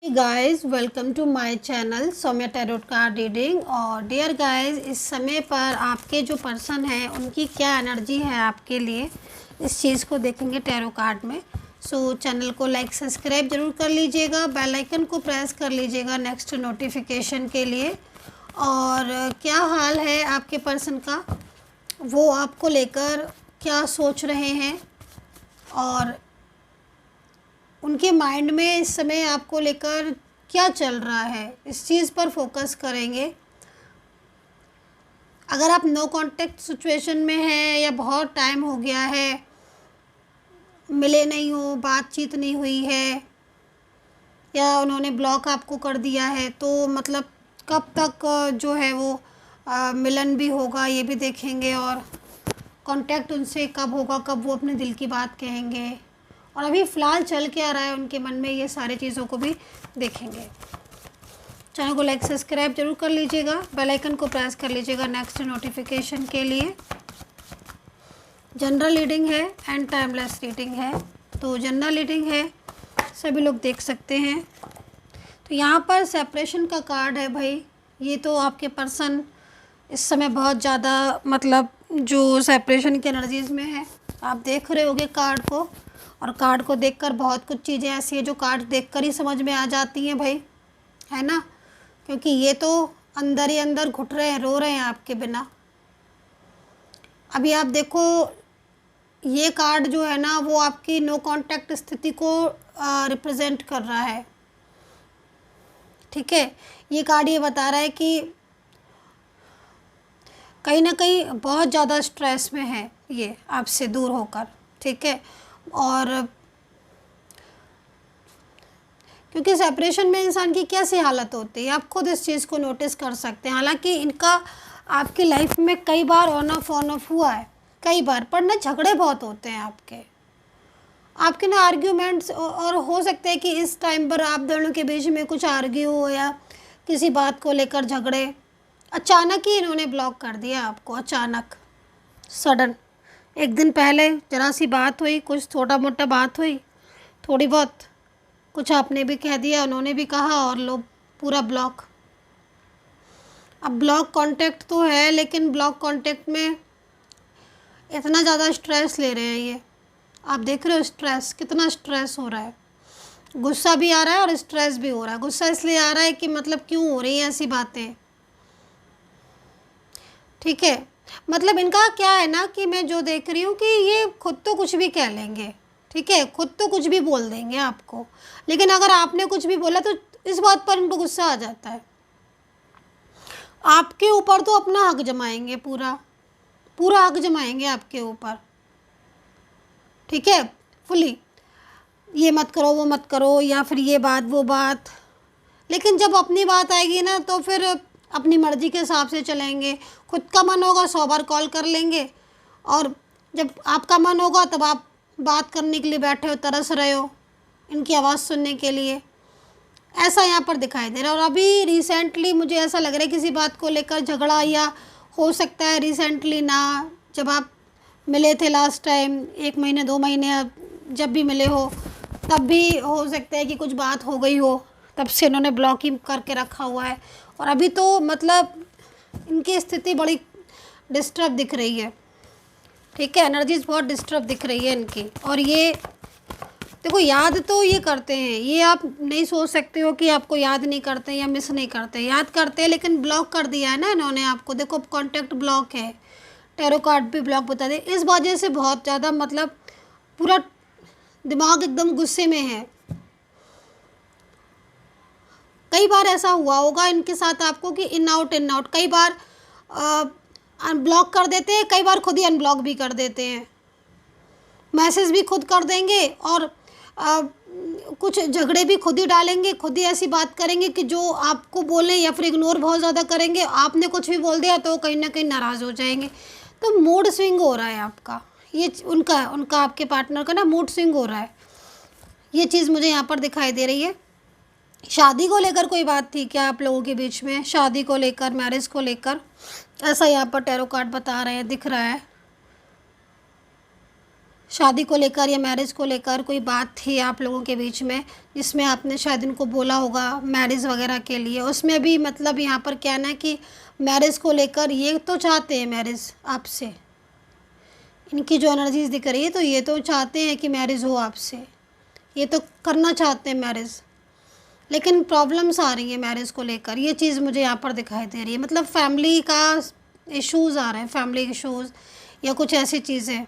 Guys welcome to my channel Saumya tarot card reading. और dear guys, इस समय पर आपके जो पर्सन है उनकी क्या एनर्जी है आपके लिए, इस चीज़ को देखेंगे टैरो कार्ड में। सो चैनल को लाइक सब्सक्राइब जरूर कर लीजिएगा, बेल आइकन को प्रेस कर लीजिएगा नेक्स्ट नोटिफिकेशन के लिए। और क्या हाल है आपके पर्सन का, वो आपको लेकर क्या सोच रहे हैं और उनके माइंड में इस समय आपको लेकर क्या चल रहा है, इस चीज़ पर फोकस करेंगे। अगर आप नो कांटेक्ट सिचुएशन में हैं या बहुत टाइम हो गया है, मिले नहीं हो, बातचीत नहीं हुई है या उन्होंने ब्लॉक आपको कर दिया है, तो मतलब कब तक जो है वो मिलन भी होगा ये भी देखेंगे। और कांटेक्ट उनसे कब होगा, कब वो अपने दिल की बात कहेंगे और अभी फ़िलहाल चल के आ रहा है उनके मन में, ये सारी चीज़ों को भी देखेंगे। चैनल को लाइक सब्सक्राइब जरूर कर लीजिएगा, बेल आइकन को प्रेस कर लीजिएगा नेक्स्ट नोटिफिकेशन के लिए। जनरल रीडिंग है एंड टाइमलेस रीडिंग है, तो जनरल रीडिंग है, सभी लोग देख सकते हैं। तो यहाँ पर सेपरेशन का कार्ड है भाई। ये तो आपके पर्सन इस समय बहुत ज़्यादा मतलब जो सेपरेशन की एनर्जीज़ में है, आप देख रहे होगे कार्ड को। और कार्ड को देखकर बहुत कुछ चीज़ें ऐसी है जो कार्ड देखकर ही समझ में आ जाती हैं भाई, है ना, क्योंकि ये तो अंदर ही अंदर घुट रहे हैं, रो रहे हैं आपके बिना। अभी आप देखो, ये कार्ड जो है ना वो आपकी नो कांटेक्ट स्थिति को रिप्रेजेंट कर रहा है, ठीक है। ये कार्ड ये बता रहा है कि कहीं ना कहीं बहुत ज़्यादा स्ट्रेस में है ये आपसे दूर होकर, ठीक है। और क्योंकि सेपरेशन में इंसान की कैसी हालत होती है, आप खुद इस चीज़ को नोटिस कर सकते हैं। हालांकि इनका आपकी लाइफ में कई बार ऑन ऑफ हुआ है, कई बार, पर ना झगड़े बहुत होते हैं आपके ना आर्ग्यूमेंट्स। और हो सकता है कि इस टाइम पर आप दोनों के बीच में कुछ आर्ग्यू हो या किसी बात को लेकर झगड़े। अचानक ही इन्होंने ब्लॉक कर दिया आपको, अचानक सडन। एक दिन पहले ज़रा सी बात हुई, कुछ छोटा मोटा बात हुई, थोड़ी बहुत, कुछ आपने भी कह दिया, उन्होंने भी कहा, और लो पूरा ब्लॉक। अब ब्लॉक कांटेक्ट तो है, लेकिन ब्लॉक कांटेक्ट में इतना ज़्यादा स्ट्रेस ले रहे हैं ये। आप देख रहे हो स्ट्रेस, कितना स्ट्रेस हो रहा है, गुस्सा भी आ रहा है और स्ट्रेस भी हो रहा है। गुस्सा इसलिए आ रहा है कि मतलब क्यों हो रही हैं ऐसी बातें, ठीक है। मतलब इनका क्या है ना कि मैं जो देख रही हूँ कि ये खुद तो कुछ भी कह लेंगे, ठीक है, खुद तो कुछ भी बोल देंगे आपको, लेकिन अगर आपने कुछ भी बोला तो इस बात पर इनको गुस्सा आ जाता है। आपके ऊपर तो अपना हक जमाएंगे, पूरा पूरा हक जमाएंगे आपके ऊपर, ठीक है, फुली। ये मत करो, वो मत करो, या फिर ये बात वो बात। लेकिन जब अपनी बात आएगी ना तो फिर अपनी मर्ज़ी के हिसाब से चलेंगे। खुद का मन होगा 100 बार कॉल कर लेंगे, और जब आपका मन होगा तब आप बात करने के लिए बैठे हो, तरस रहे हो इनकी आवाज़ सुनने के लिए। ऐसा यहाँ पर दिखाई दे रहा है। और अभी रिसेंटली मुझे ऐसा लग रहा है किसी बात को लेकर झगड़ा, या हो सकता है रिसेंटली ना, जब आप मिले थे लास्ट टाइम, 1 महीने 2 महीने जब भी मिले हो, तब भी हो सकता है कि कुछ बात हो गई हो, तब से इन्होंने ब्लॉक ही करके रखा हुआ है। और अभी तो मतलब इनकी स्थिति बड़ी डिस्टर्ब दिख रही है, ठीक है, एनर्जीज बहुत डिस्टर्ब दिख रही है इनकी। और ये देखो, याद तो ये करते हैं, ये आप नहीं सोच सकते हो कि आपको याद नहीं करते या मिस नहीं करते, याद करते हैं, लेकिन ब्लॉक कर दिया है ना इन्होंने आपको। देखो कांटेक्ट ब्लॉक है, टैरो कार्ड भी ब्लॉक बता दे। इस वजह से बहुत ज़्यादा मतलब पूरा दिमाग एकदम गुस्से में है। कई बार ऐसा हुआ होगा इनके साथ आपको कि इन आउट, कई बार अनब्लॉक कर देते हैं, कई बार खुद ही अनब्लॉक भी कर देते हैं, मैसेज भी खुद कर देंगे, और कुछ झगड़े भी खुद ही डालेंगे, खुद ही ऐसी बात करेंगे कि जो आपको बोलें, या फिर इग्नोर बहुत ज़्यादा करेंगे। आपने कुछ भी बोल दिया तो कहीं ना कहीं नाराज़ हो जाएंगे। तो मूड स्विंग हो रहा है आपका, ये उनका आपके पार्टनर का ना मूड स्विंग हो रहा है, ये चीज़ मुझे यहाँ पर दिखाई दे रही है। शादी को लेकर कोई बात थी क्या आप लोगों के बीच में, शादी को लेकर, मैरिज को लेकर, ऐसा यहाँ पर टैरो कार्ड बता रहे हैं, दिख रहा है। शादी को लेकर या मैरिज को लेकर कोई बात थी आप लोगों के बीच में, जिसमें आपने शायद इनको बोला होगा मैरिज वगैरह के लिए। उसमें भी मतलब यहाँ पर क्या ना कि मैरिज को लेकर ये तो चाहते हैं मैरिज आपसे, इनकी जो एनर्जीज दिख रही है तो ये तो चाहते हैं कि मैरिज हो आपसे, ये तो करना चाहते हैं मैरिज, लेकिन प्रॉब्लम्स आ रही हैं मैरिज को लेकर। ये चीज़ मुझे यहाँ पर दिखाई दे रही है, मतलब फैमिली का इश्यूज़ आ रहे हैं, फैमिली इश्यूज़ या कुछ ऐसी चीज़ें।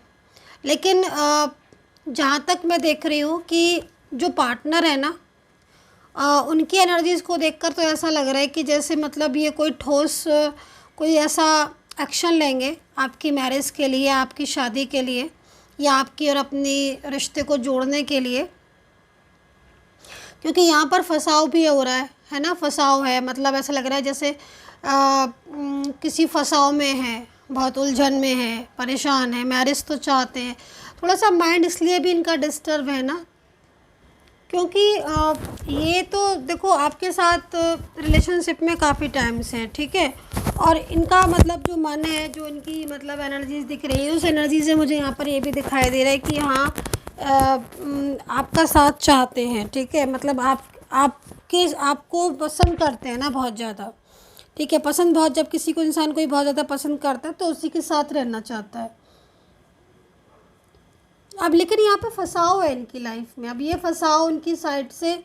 लेकिन जहाँ तक मैं देख रही हूँ कि जो पार्टनर है ना, उनकी एनर्जीज़ को देखकर तो ऐसा लग रहा है कि जैसे मतलब ये कोई ठोस कोई ऐसा एक्शन लेंगे आपकी मैरिज के लिए, आपकी शादी के लिए, या आपकी और अपनी रिश्ते को जोड़ने के लिए। क्योंकि यहाँ पर फंसाव भी हो रहा है ना, फंसाव है, मतलब ऐसा लग रहा है जैसे किसी फंसाव में है, बहुत उलझन में है, परेशान है, मैरिज तो चाहते हैं। थोड़ा सा माइंड इसलिए भी इनका डिस्टर्ब है ना, क्योंकि ये तो देखो आपके साथ रिलेशनशिप में काफ़ी टाइम से है, ठीक है, और इनका मतलब जो मन है, जो इनकी मतलब एनर्जीज दिख रही है, उस एनर्जी से मुझे यहाँ पर ये भी दिखाई दे रहा है कि हाँ आपका साथ चाहते हैं, ठीक है, मतलब आपको पसंद करते हैं ना बहुत ज़्यादा, ठीक है। पसंद बहुत, जब किसी को इंसान कोई बहुत ज़्यादा पसंद करता है तो उसी के साथ रहना चाहता है। अब लेकिन यहाँ पे फंसाव है इनकी लाइफ में। अब ये फंसाव उनकी साइड से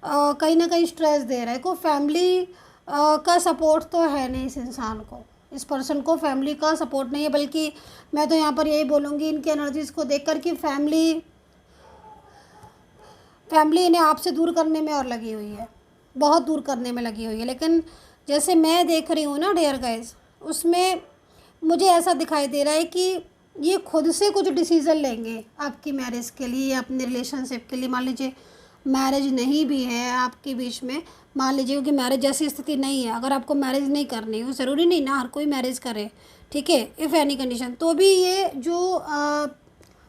कहीं ना कहीं स्ट्रेस दे रहा है। को फैमिली का सपोर्ट तो है नहीं इस इंसान को, इस पर्सन को फैमिली का सपोर्ट नहीं है, बल्कि मैं तो यहाँ पर यही बोलूँगी इनकी एनर्जीज़ को देखकर कि फैमिली इन्हें आपसे दूर करने में और लगी हुई है, बहुत दूर करने में लगी हुई है। लेकिन जैसे मैं देख रही हूँ ना डियर गाइस, उसमें मुझे ऐसा दिखाई दे रहा है कि ये खुद से कुछ डिसीज़न लेंगे आपकी मैरिज के लिए या अपने रिलेशनशिप के लिए। मान लीजिए मैरिज नहीं भी है आपके बीच में, मान लीजिए क्योंकि मैरिज जैसी स्थिति नहीं है, अगर आपको मैरिज नहीं करनी हो, ज़रूरी नहीं ना हर कोई मैरिज करे, ठीक है, इफ़ एनी कंडीशन, तो भी ये जो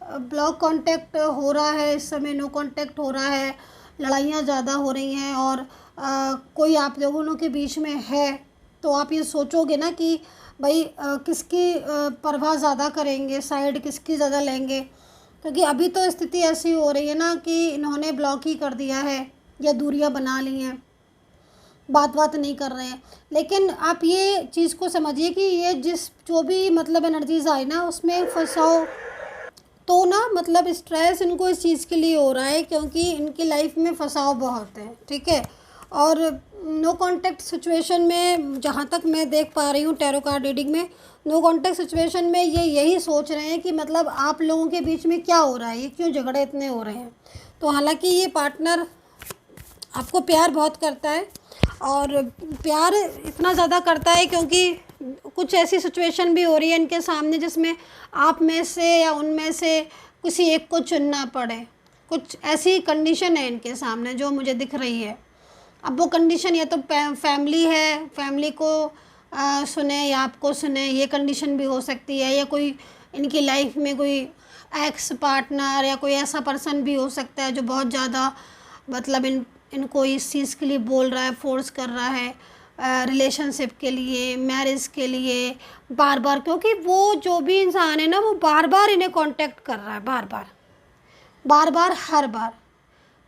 ब्लॉक कांटेक्ट हो रहा है इस समय, नो कांटेक्ट हो रहा है, लड़ाइयाँ ज़्यादा हो रही हैं और कोई आप लोगों के बीच में है, तो आप ये सोचोगे ना कि भाई किसकी परवाह ज़्यादा करेंगे, साइड किसकी ज़्यादा लेंगे। क्योंकि अभी तो स्थिति ऐसी हो रही है ना कि इन्होंने ब्लॉक ही कर दिया है या दूरियां बना ली हैं, बात नहीं कर रहे हैं। लेकिन आप ये चीज़ को समझिए कि ये जो भी मतलब एनर्जीज आई ना, उसमें फंसाओ तो ना, मतलब स्ट्रेस इनको इस चीज़ के लिए हो रहा है क्योंकि इनकी लाइफ में फंसाव बहुत है, ठीक है। और नो कांटेक्ट सिचुएशन में, जहाँ तक मैं देख पा रही हूँ टैरो कार्ड रीडिंग में, नो कांटेक्ट सिचुएशन में ये यही सोच रहे हैं कि मतलब आप लोगों के बीच में क्या हो रहा है, ये क्यों झगड़े इतने हो रहे हैं। तो हालांकि ये पार्टनर आपको प्यार बहुत करता है, और प्यार इतना ज़्यादा करता है क्योंकि कुछ ऐसी सिचुएशन भी हो रही है इनके सामने जिसमें आप में से या उनमें से किसी एक को चुनना पड़े। कुछ ऐसी कंडीशन है इनके सामने जो मुझे दिख रही है। अब वो कंडीशन या तो फैमिली है, फैमिली को सुने या आपको सुने, ये कंडीशन भी हो सकती है, या कोई इनकी लाइफ में कोई एक्स पार्टनर या कोई ऐसा पर्सन भी हो सकता है जो बहुत ज़्यादा मतलब इनको इस चीज़ के लिए बोल रहा है, फोर्स कर रहा है रिलेशनशिप के लिए, मैरिज के लिए बार बार। क्योंकि वो जो भी इंसान है ना, वो बार बार इन्हें कांटेक्ट कर रहा है, बार बार हर बार,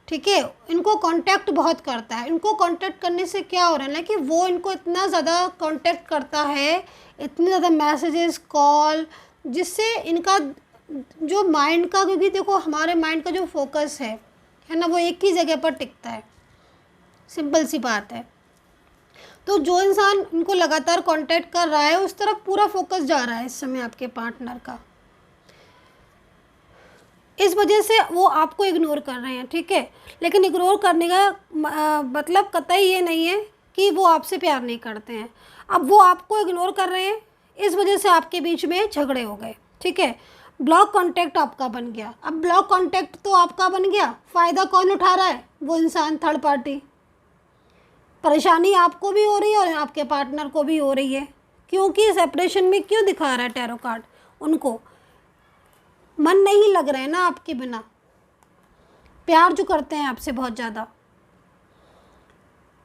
ठीक है। इनको कांटेक्ट बहुत करता है। इनको कांटेक्ट करने से क्या हो रहा है ना कि वो इनको इतना ज़्यादा कांटेक्ट करता है, इतने ज़्यादा मैसेजेस, कॉल, जिससे इनका जो माइंड का, क्योंकि देखो हमारे माइंड का जो फोकस है ना, वो एक ही जगह पर टिकता है, सिंपल सी बात है। तो जो इंसान इनको लगातार कांटेक्ट कर रहा है उस तरफ पूरा फोकस जा रहा है इस समय आपके पार्टनर का। इस वजह से वो आपको इग्नोर कर रहे हैं, ठीक है। लेकिन इग्नोर करने का मतलब कतई ये नहीं है कि वो आपसे प्यार नहीं करते हैं। अब वो आपको इग्नोर कर रहे हैं, इस वजह से आपके बीच में झगड़े हो गए, ठीक है। ब्लॉक कांटेक्ट आपका बन गया। अब ब्लॉक कांटेक्ट तो आपका बन गया, फ़ायदा कौन उठा रहा है? वो इंसान, थर्ड पार्टी। परेशानी आपको भी हो रही है और आपके पार्टनर को भी हो रही है। क्योंकि सेपरेशन में क्यों दिखा रहा है टैरो कार्ड? उनको मन नहीं लग रहा है ना आपके बिना, प्यार जो करते हैं आपसे बहुत ज़्यादा।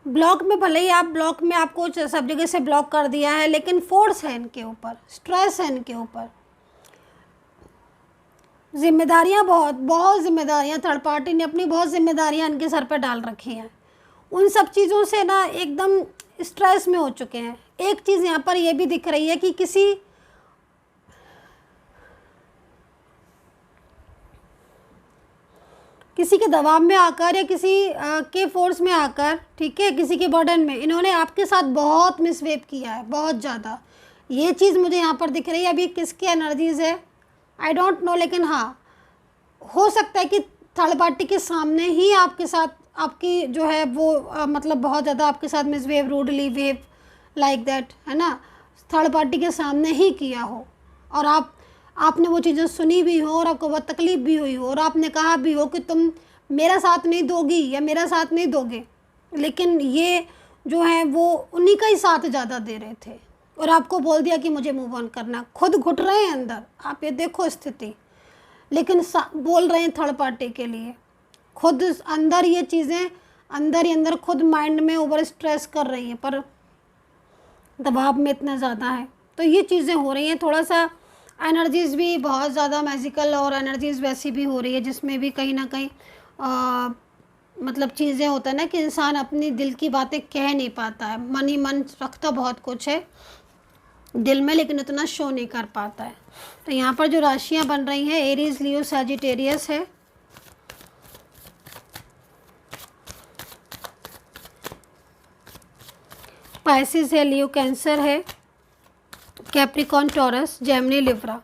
ब्लॉक में, भले ही आप ब्लॉक में, आपको सब जगह से ब्लॉक कर दिया है, लेकिन फोर्स है इनके ऊपर, स्ट्रेस है इनके ऊपर। जिम्मेदारियाँ बहुत बहुत जिम्मेदारियाँ थर्ड पार्टी ने अपनी बहुत जिम्मेदारियाँ इनके सर पे डाल रखी हैं। उन सब चीज़ों से ना एकदम स्ट्रेस में हो चुके हैं। एक चीज़ यहाँ पर ये भी दिख रही है कि किसी के दबाव में आकर या किसी के फोर्स में आकर, ठीक है, किसी के बर्डन में इन्होंने आपके साथ बहुत मिसबिहेव किया है, बहुत ज़्यादा। ये चीज़ मुझे यहाँ पर दिख रही है। अभी किसकी एनर्जीज़ है आई डोंट नो, लेकिन हाँ हो सकता है कि थर्ड पार्टी के सामने ही आपके साथ आपकी जो है वो मतलब बहुत ज़्यादा आपके साथ misbehave, rudely behave like that, है ना, थर्ड पार्टी के सामने ही किया हो और आपने वो चीज़ें सुनी भी हो और आपको बहुत तकलीफ़ भी हुई हो और आपने कहा भी हो कि तुम मेरा साथ नहीं दोगी या मेरा साथ नहीं दोगे, लेकिन ये जो है वो उन्हीं का ही साथ ज़्यादा दे रहे थे और आपको बोल दिया कि मुझे मूव ऑन करना। खुद घुट रहे हैं अंदर, आप ये देखो स्थिति, लेकिन बोल रहे हैं थर्ड पार्टी के लिए। खुद अंदर ये चीज़ें अंदर ही अंदर खुद माइंड में ओवर स्ट्रेस कर रही हैं, पर दबाव में इतना ज़्यादा है तो ये चीज़ें हो रही हैं। थोड़ा सा एनर्जीज़ भी बहुत ज़्यादा मैजिकल और एनर्जीज़ वैसी भी हो रही है जिसमें भी कहीं ना कहीं मतलब चीज़ें होता है ना कि इंसान अपनी दिल की बातें कह नहीं पाता है, मन ही मन रखता बहुत कुछ है दिल में, लेकिन इतना शो नहीं कर पाता है। तो यहाँ पर जो राशियाँ बन रही हैं एरीज, लियो, सैजिटेरियस है, पाइसिस है, लियो, कैंसर है, कैप्रिकॉन, टॉरस, जेमिनी, लिब्रा।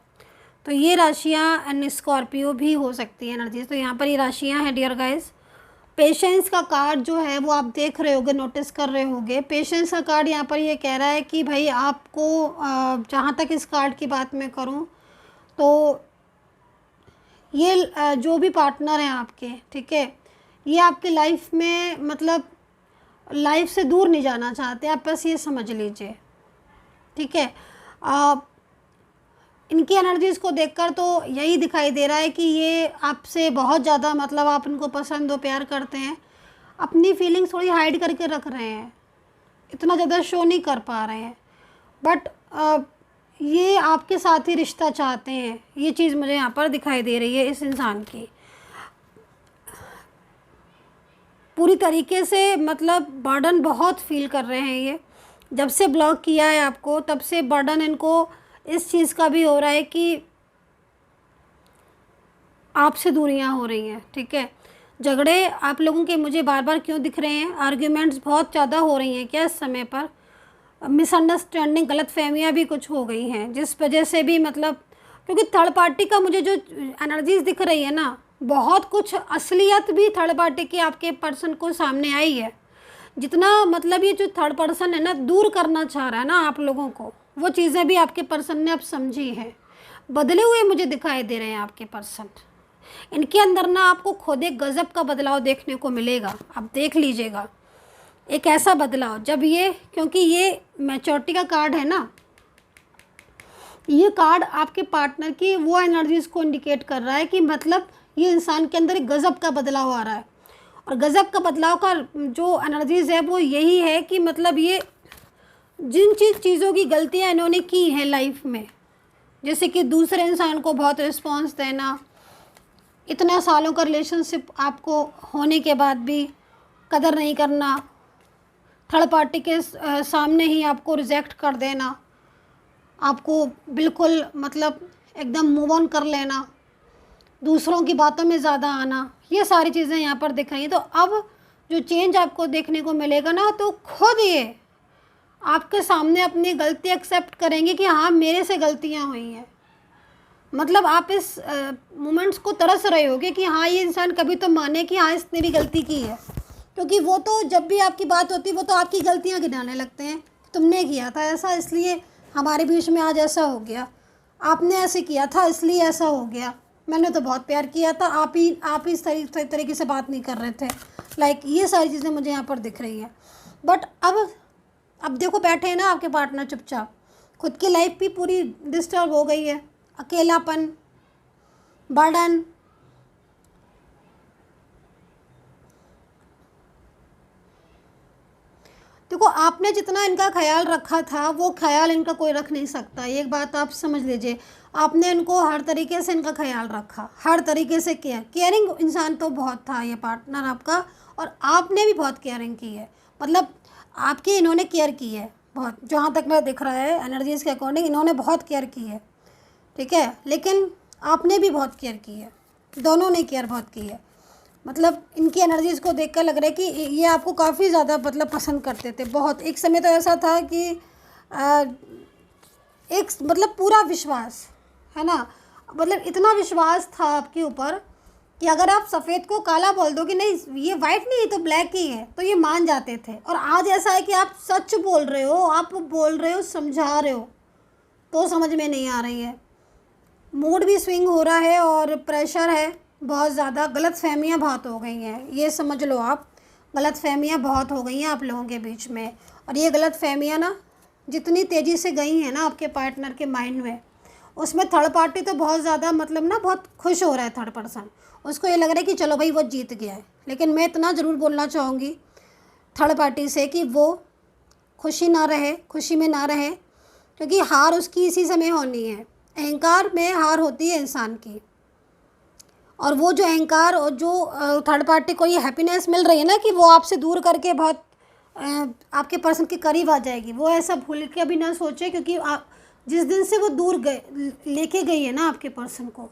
तो ये राशियाँ एंड स्कॉर्पियो भी हो सकती है एनर्जीज। तो यहाँ पर ये राशियाँ हैं डियर गाइस। पेशेंस का कार्ड जो है वो आप देख रहे होगे, नोटिस कर रहे होगे। पेशेंस का कार्ड यहाँ पर ये कह रहा है कि भाई आपको जहाँ तक इस कार्ड की बात मैं करूँ तो ये जो भी पार्टनर हैं आपके, ठीक है, ये आपके लाइफ में मतलब लाइफ से दूर नहीं जाना चाहते, आप बस ये समझ लीजिए, ठीक है। इनकी एनर्जीज़ को देखकर तो यही दिखाई दे रहा है कि ये आपसे बहुत ज़्यादा मतलब आप इनको पसंद हो, प्यार करते हैं, अपनी फीलिंग्स थोड़ी हाइड करके रख रहे हैं, इतना ज़्यादा शो नहीं कर पा रहे हैं, बट ये आपके साथ ही रिश्ता चाहते हैं। ये चीज़ मुझे यहाँ पर दिखाई दे रही है इस इंसान की। पूरी तरीके से मतलब बर्डन बहुत फील कर रहे हैं ये। जब से ब्लॉक किया है आपको तब से बर्डन इनको इस चीज़ का भी हो रहा है कि आपसे दूरियां हो रही हैं, ठीक है। झगड़े आप लोगों के मुझे बार बार क्यों दिख रहे हैं, आर्ग्यूमेंट्स बहुत ज़्यादा हो रही हैं क्या इस समय पर, मिसअंडरस्टैंडिंग, गलतफहमियां भी कुछ हो गई हैं जिस वजह से भी मतलब, क्योंकि थर्ड पार्टी का मुझे जो एनर्जीज दिख रही है ना, बहुत कुछ असलियत भी थर्ड पार्टी की आपके पर्सन को सामने आई है। जितना मतलब ये जो थर्ड पर्सन है ना दूर करना चाह रहा है ना आप लोगों को, वो चीज़ें भी आपके पर्सन ने अब समझी हैं, बदले हुए मुझे दिखाई दे रहे हैं आपके पर्सन। इनके अंदर ना आपको खुद एक गज़ब का बदलाव देखने को मिलेगा, आप देख लीजिएगा एक ऐसा बदलाव जब ये, क्योंकि ये मैच्योरिटी का कार्ड है ना, ये कार्ड आपके पार्टनर की वो एनर्जीज़ को इंडिकेट कर रहा है कि मतलब ये इंसान के अंदर एक गज़ब का बदलाव आ रहा है। और गज़ब का बदलाव का जो एनर्जीज़ है वो यही है कि मतलब ये जिन चीज़ों की गलतियाँ इन्होंने की हैं लाइफ में, जैसे कि दूसरे इंसान को बहुत रिस्पॉन्स देना, इतना सालों का रिलेशनशिप आपको होने के बाद भी कदर नहीं करना, थर्ड पार्टी के सामने ही आपको रिजेक्ट कर देना, आपको बिल्कुल मतलब एकदम मूव ऑन कर लेना, दूसरों की बातों में ज़्यादा आना, ये सारी चीज़ें यहाँ पर दिख रही हैं। तो अब जो चेंज आपको देखने को मिलेगा ना, तो खुद ये आपके सामने अपनी गलती एक्सेप्ट करेंगे कि हाँ मेरे से गलतियाँ हुई हैं। मतलब आप इस मोमेंट्स को तरस रहे होगे कि हाँ ये इंसान कभी तो माने कि हाँ इसने भी गलती की है, क्योंकि वो तो जब भी आपकी बात होती है वो तो आपकी गलतियाँ गिनाने लगते हैं, तुमने किया था ऐसा इसलिए हमारे बीच में आज ऐसा हो गया, आपने ऐसे किया था इसलिए ऐसा हो गया, मैंने तो बहुत प्यार किया था, आप ही इस तरीके से बात नहीं कर रहे थे। लाइक ये सारी चीज़ें मुझे यहाँ पर दिख रही हैं। बट अब देखो बैठे हैं ना आपके पार्टनर चुपचाप, खुद की लाइफ भी पूरी डिस्टर्ब हो गई है, अकेलापन, बर्डन, देखो आपने जितना इनका ख्याल रखा था वो ख्याल इनका कोई रख नहीं सकता, एक बात आप समझ लीजिए। आपने इनको हर तरीके से इनका ख्याल रखा, हर तरीके से किया। केयरिंग इंसान तो बहुत था ये पार्टनर आपका, और आपने भी बहुत केयरिंग की है, मतलब आपकी इन्होंने केयर की है बहुत, जहाँ तक मैं दिख रहा है एनर्जीज़ के अकॉर्डिंग इन्होंने बहुत केयर की है, ठीक है। लेकिन आपने भी बहुत केयर की है, दोनों ने केयर बहुत की है। मतलब इनकी एनर्जीज़ को देखकर लग रहा है कि ये आपको काफ़ी ज़्यादा मतलब पसंद करते थे बहुत। एक समय तो ऐसा था कि एक मतलब पूरा विश्वास है ना, मतलब इतना विश्वास था आपके ऊपर कि अगर आप सफ़ेद को काला बोल दो कि नहीं ये वाइट नहीं, ये तो ब्लैक ही है, तो ये मान जाते थे। और आज ऐसा है कि आप सच बोल रहे हो, आप बोल रहे हो, समझा रहे हो, तो समझ में नहीं आ रही है। मूड भी स्विंग हो रहा है और प्रेशर है बहुत ज़्यादा, गलतफहमियां बहुत हो गई हैं, ये समझ लो आप, गलतफहमियां बहुत हो गई हैं आप लोगों के बीच में। और ये गलतफहमियां ना जितनी तेज़ी से गई हैं ना आपके पार्टनर के माइंड में, उसमें थर्ड पार्टी तो बहुत ज़्यादा मतलब ना बहुत खुश हो रहा है। थर्ड पर्सन उसको ये लग रहा है कि चलो भाई वो जीत गया है। लेकिन मैं इतना ज़रूर बोलना चाहूँगी थर्ड पार्टी से कि वो खुशी में ना रहे, क्योंकि हार उसकी इसी समय होनी है। अहंकार में हार होती है इंसान की, और वो जो अहंकार और जो थर्ड पार्टी को ये हैप्पीनेस मिल रही है ना कि वो आपसे दूर करके बहुत आपके पर्सन के करीब आ जाएगी, वो ऐसा भूल के अभी ना सोचे, क्योंकि आप जिस दिन से वो दूर गए लेके गई है ना आपके पर्सन को,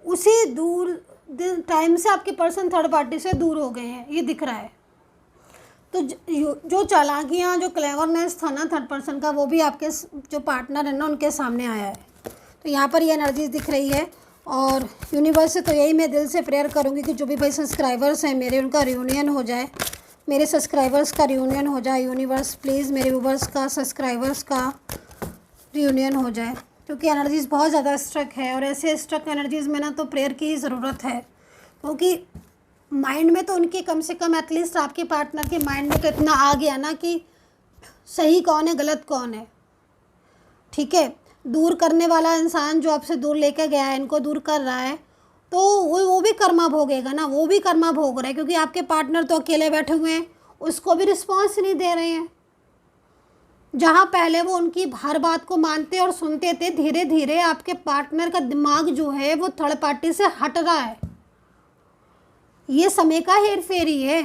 उसी दूर दिन टाइम से आपके पर्सन थर्ड पार्टी से दूर हो गए हैं, ये दिख रहा है। तो जो चालाकियाँ, जो क्लेवरनेस था ना थर्ड पर्सन का, वो भी आपके जो पार्टनर है ना उनके सामने आया है। तो यहाँ पर ये एनर्जीज दिख रही है। और यूनिवर्स से तो यही मैं दिल से प्रेयर करूँगी कि जो भी भाई सब्सक्राइबर्स हैं मेरे, उनका रियूनियन हो जाए, मेरे सब्सक्राइबर्स का रियूनियन हो जाए। यूनिवर्स प्लीज़ मेरे व्यूवर्स का, सब्सक्राइबर्स का रियूनियन हो जाए, क्योंकि एनर्जीज़ बहुत ज़्यादा स्ट्रक है। और ऐसे स्ट्रक एनर्जीज़ में ना तो प्रेयर की ही ज़रूरत है, क्योंकि माइंड में तो उनके कम से कम एटलीस्ट आपके पार्टनर के माइंड में तो इतना आ गया ना कि सही कौन है, गलत कौन है, ठीक है। दूर करने वाला इंसान जो आपसे दूर लेकर गया है, इनको दूर कर रहा है, तो वो भी कर्मा भोगेगा ना, वो भी कर्मा भोग रहा है, क्योंकि आपके पार्टनर तो अकेले बैठे हुए हैं, उसको भी रिस्पॉन्स नहीं दे रहे हैं। जहाँ पहले वो उनकी हर बात को मानते और सुनते थे, धीरे धीरे आपके पार्टनर का दिमाग जो है वो थर्ड पार्टी से हट रहा है। ये समय का हेर फेर ही है,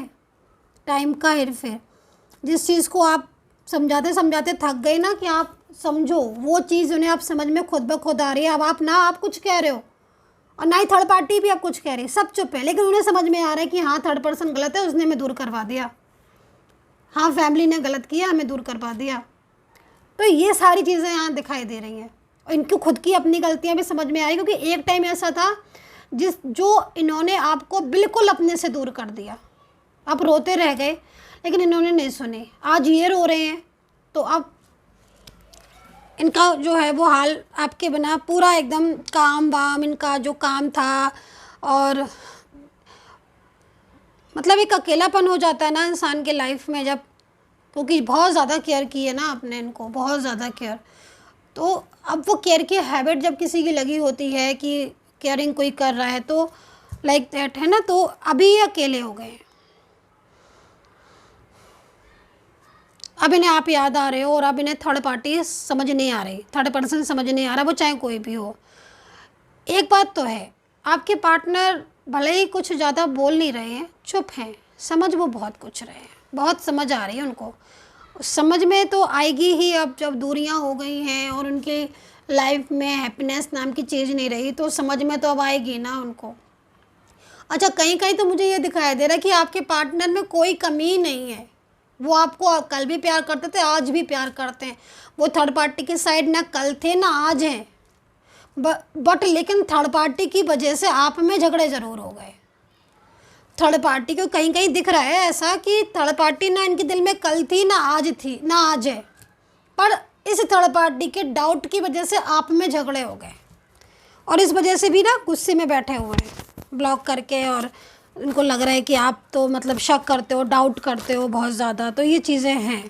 टाइम का हेर फेर। जिस चीज़ को आप समझाते समझाते थक गए ना कि आप समझो, वो चीज़ उन्हें आप समझ में खुद ब खुद आ रही है। अब आप कुछ कह रहे हो और ना ही थर्ड पार्टी भी आप कुछ कह रही है, सब चुप है, लेकिन उन्हें समझ में आ रहा है कि हाँ थर्ड पर्सन गलत है, उसने हमें दूर करवा दिया, हाँ फैमिली ने गलत किया, हमें दूर करवा दिया। तो ये सारी चीज़ें यहाँ दिखाई दे रही हैं, और इनको खुद की अपनी गलतियाँ भी समझ में आ रही, क्योंकि एक टाइम ऐसा था जो इन्होंने आपको बिल्कुल अपने से दूर कर दिया। आप रोते रह गए, लेकिन इन्होंने नहीं सुनी। आज ये रो रहे हैं, तो अब इनका जो है वो हाल आपके बिना पूरा एकदम काम वाम, इनका जो काम था, और मतलब एक अकेलापन हो जाता है ना इंसान के लाइफ में, जब क्योंकि बहुत ज़्यादा केयर की है ना आपने इनको, बहुत ज़्यादा केयर। तो अब वो केयर की हैबिट जब किसी की लगी होती है कि केयरिंग कोई कर रहा है, तो लाइक दैट है ना, तो अभी ये अकेले हो गए हैं। अब इन्हें आप याद आ रहे हो, और अब इन्हें थर्ड पार्टी समझ नहीं आ रही, थर्ड पर्सन समझ नहीं आ रहा, वो चाहे कोई भी हो। एक बात तो है, आपके पार्टनर भले ही कुछ ज़्यादा बोल नहीं रहे हैं, चुप हैं, समझ वो बहुत कुछ रहे हैं, बहुत समझ आ रही है उनको। समझ में तो आएगी ही अब, जब दूरियां हो गई हैं और उनके लाइफ में हैप्पीनेस नाम की चीज़ नहीं रही, तो समझ में तो अब आएगी ना उनको। अच्छा, कहीं कहीं तो मुझे ये दिखाई दे रहा है कि आपके पार्टनर में कोई कमी नहीं है, वो आपको कल भी प्यार करते थे, आज भी प्यार करते हैं। वो थर्ड पार्टी की साइड ना कल थे ना आज हैं, बट लेकिन थर्ड पार्टी की वजह से आप में झगड़े ज़रूर हो गए। थर्ड पार्टी को कहीं कहीं दिख रहा है ऐसा कि थर्ड पार्टी ना इनके दिल में कल थी ना आज है, पर इस थर्ड पार्टी के डाउट की वजह से आप में झगड़े हो गए, और इस वजह से भी ना गुस्से में बैठे हुए हैं ब्लॉक करके। और इनको लग रहा है कि आप तो मतलब शक करते हो, डाउट करते हो बहुत ज़्यादा। तो ये चीज़ें हैं,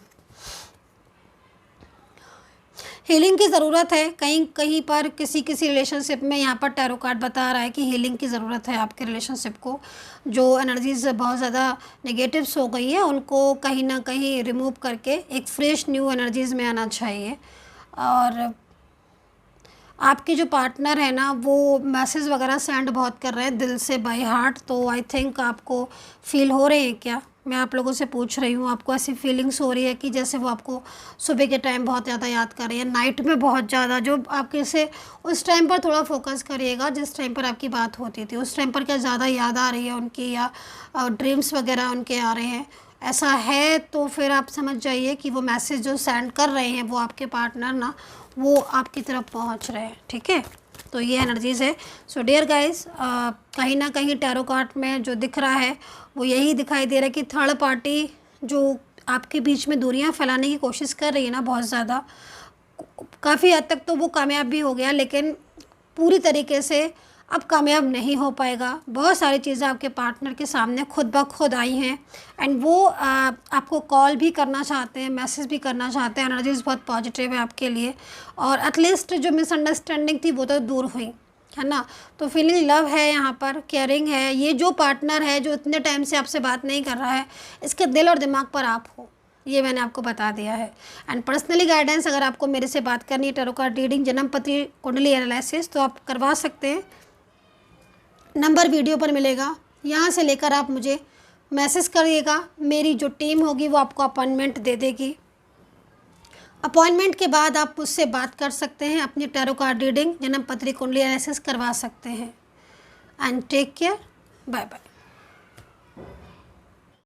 हीलिंग की ज़रूरत है कहीं कहीं पर, किसी रिलेशनशिप में। यहाँ पर टैरो कार्ड बता रहा है कि हीलिंग की ज़रूरत है आपके रिलेशनशिप को। जो एनर्जीज बहुत ज़्यादा नेगेटिव्स हो गई हैं, उनको कहीं ना कहीं रिमूव करके एक फ्रेश न्यू एनर्जीज़ में आना चाहिए। और आपके जो पार्टनर है ना वो मैसेज वगैरह सेंड बहुत कर रहे हैं दिल से, बाय हार्ट। तो आई थिंक आपको फील हो रहे हैं क्या, मैं आप लोगों से पूछ रही हूँ, आपको ऐसी फीलिंग्स हो रही है कि जैसे वो आपको सुबह के टाइम बहुत ज़्यादा याद कर रही है, नाइट में बहुत ज़्यादा, जो आपके से उस टाइम पर थोड़ा फोकस करिएगा जिस टाइम पर आपकी बात होती थी, उस टाइम पर क्या ज़्यादा याद आ रही है उनकी, या ड्रीम्स वगैरह उनके आ रहे हैं, ऐसा है तो फिर आप समझ जाइए कि वो मैसेज जो सेंड कर रहे हैं वो आपके पार्टनर ना, वो आपकी तरफ पहुंच रहे हैं, ठीक है। तो ये एनर्जीज़ है। सो डियर गाइस, कहीं ना कहीं टैरो कार्ड में जो दिख रहा है वो यही दिखाई दे रहा है कि थर्ड पार्टी जो आपके बीच में दूरियां फैलाने की कोशिश कर रही है ना बहुत ज़्यादा, काफ़ी हद तक तो वो कामयाब भी हो गया, लेकिन पूरी तरीके से अब कामयाब नहीं हो पाएगा। बहुत सारी चीज़ें आपके पार्टनर के सामने खुद ब खुद आई हैं, एंड वो आपको कॉल भी करना चाहते हैं, मैसेज भी करना चाहते हैं। एनर्जीज बहुत पॉजिटिव है आपके लिए, और एटलीस्ट जो मिसअंडरस्टैंडिंग थी वो तो दूर हुई, है ना। तो फीलिंग लव है यहाँ पर, केयरिंग है। ये जो पार्टनर है जो इतने टाइम से आपसे बात नहीं कर रहा है, इसके दिल और दिमाग पर आप हो, ये मैंने आपको बता दिया है। एंड पर्सनली गाइडेंस अगर आपको मेरे से बात करनी है, टैरो कार्ड रीडिंग, जन्म पत्री कुंडली एनालिसिस, तो आप करवा सकते हैं। नंबर वीडियो पर मिलेगा, यहाँ से लेकर आप मुझे मैसेज करिएगा, मेरी जो टीम होगी वो आपको अपॉइंटमेंट दे देगी। अपॉइंटमेंट के बाद आप मुझसे बात कर सकते हैं, अपनी टैरो कार्ड रीडिंग, जन्म पत्री कुंडली एनालिसिस करवा सकते हैं। And take care, bye bye.